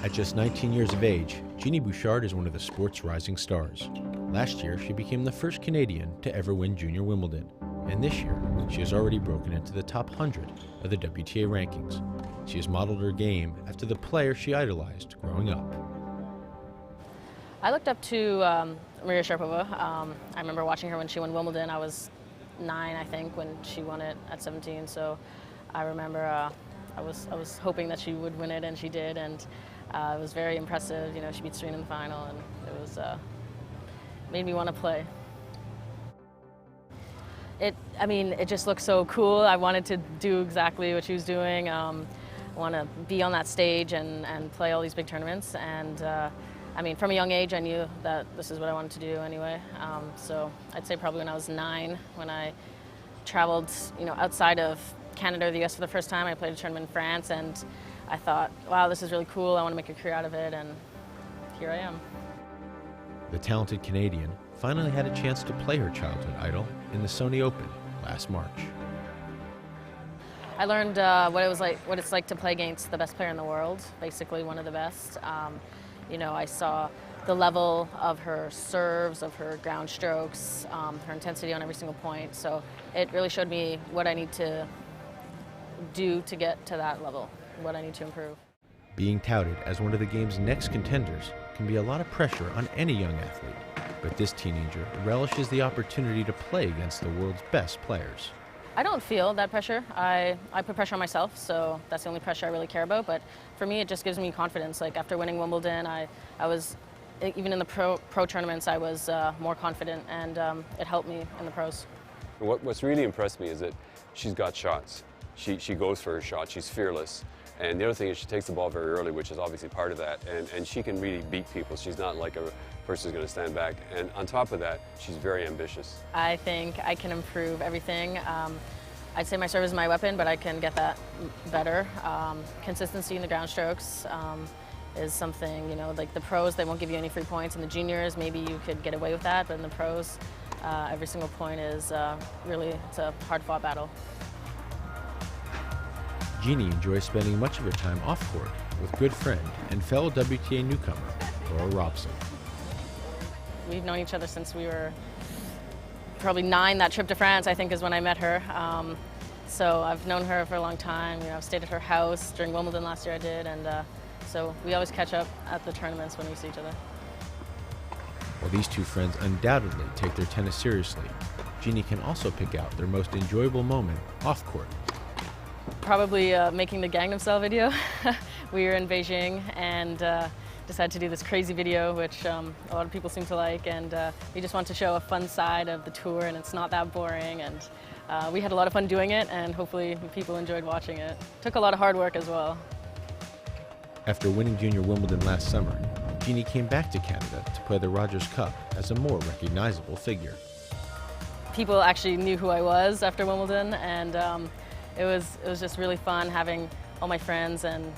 At just 19 years of age, Genie Bouchard is one of the sport's rising stars. Last year, she became the first Canadian to ever win Junior Wimbledon. And this year, she has already broken into the top 100 of the WTA rankings. She has modeled her game after the player she idolized growing up. I looked up to Maria Sharapova. I remember watching her when she won Wimbledon. I was 9, I think, when she won it at 17. So I remember I was hoping that she would win it, and she did. And it was very impressive. You know, she beat Serena in the final, and it was made me want to play. It just looked so cool. I wanted to do exactly what she was doing. I want to be on that stage and play all these big tournaments. And from a young age, I knew that this is what I wanted to do anyway. So I'd say probably when I was 9, when I traveled, outside of Canada or the US for the first time, I played a tournament in France, and I thought, wow, this is really cool. I want to make a career out of it, and here I am. The talented Canadian finally had a chance to play her childhood idol in the Sony Open last March. I learned what it's like to play against the best player in the world, basically one of the best. I saw the level of her serves, of her ground strokes, her intensity on every single point. So it really showed me what I need to do to get to that level, what I need to improve. Being touted as one of the game's next contenders can be a lot of pressure on any young athlete, but this teenager relishes the opportunity to play against the world's best players. I don't feel that pressure. I put pressure on myself, so that's the only pressure I really care about. But for me, it just gives me confidence. Like after winning Wimbledon, I was, even in the pro tournaments, I was more confident, and it helped me in the pros. What's really impressed me is that she's got shots. She goes for her shot. She's fearless. And the other thing is she takes the ball very early, which is obviously part of that. And she can really beat people. She's not like a person who's going to stand back. And on top of that, she's very ambitious. I think I can improve everything. I'd say my serve is my weapon, but I can get that better. Consistency in the ground strokes is something, like the pros, they won't give you any free points. In the juniors, maybe you could get away with that, but in the pros, every single point is it's a hard-fought battle. Genie enjoys spending much of her time off-court with good friend and fellow WTA newcomer, Laura Robson. We've known each other since we were probably 9. That trip to France, I think, is when I met her. So I've known her for a long time. I've stayed at her house during Wimbledon last year I did, and so we always catch up at the tournaments when we see each other. While these two friends undoubtedly take their tennis seriously, Genie can also pick out their most enjoyable moment off-court. Probably making the Gangnam Style video. We were in Beijing and decided to do this crazy video, which a lot of people seem to like, and we just want to show a fun side of the tour, and it's not that boring, and we had a lot of fun doing it, and hopefully people enjoyed watching it. Took a lot of hard work as well. After winning Junior Wimbledon last summer, Genie came back to Canada to play the Rogers Cup as a more recognizable figure. People actually knew who I was after Wimbledon, and it was just really fun having all my friends, and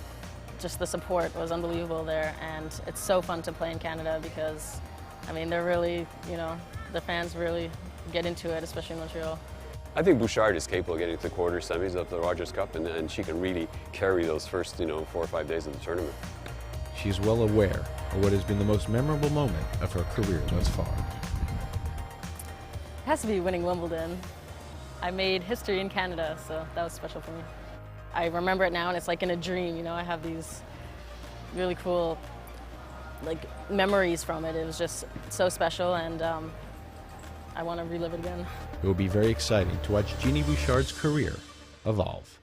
just the support was unbelievable there. And it's so fun to play in Canada because, they're really, the fans really get into it, especially in Montreal. I think Bouchard is capable of getting to the quarter semis of the Rogers Cup, and she can really carry those first, 4 or 5 days of the tournament. She is well aware of what has been the most memorable moment of her career thus far. It has to be winning Wimbledon. I made history in Canada, so that was special for me. I remember it now, and it's like in a dream. I have these really cool memories from it. It was just so special, and I want to relive it again. It will be very exciting to watch Genie Bouchard's career evolve.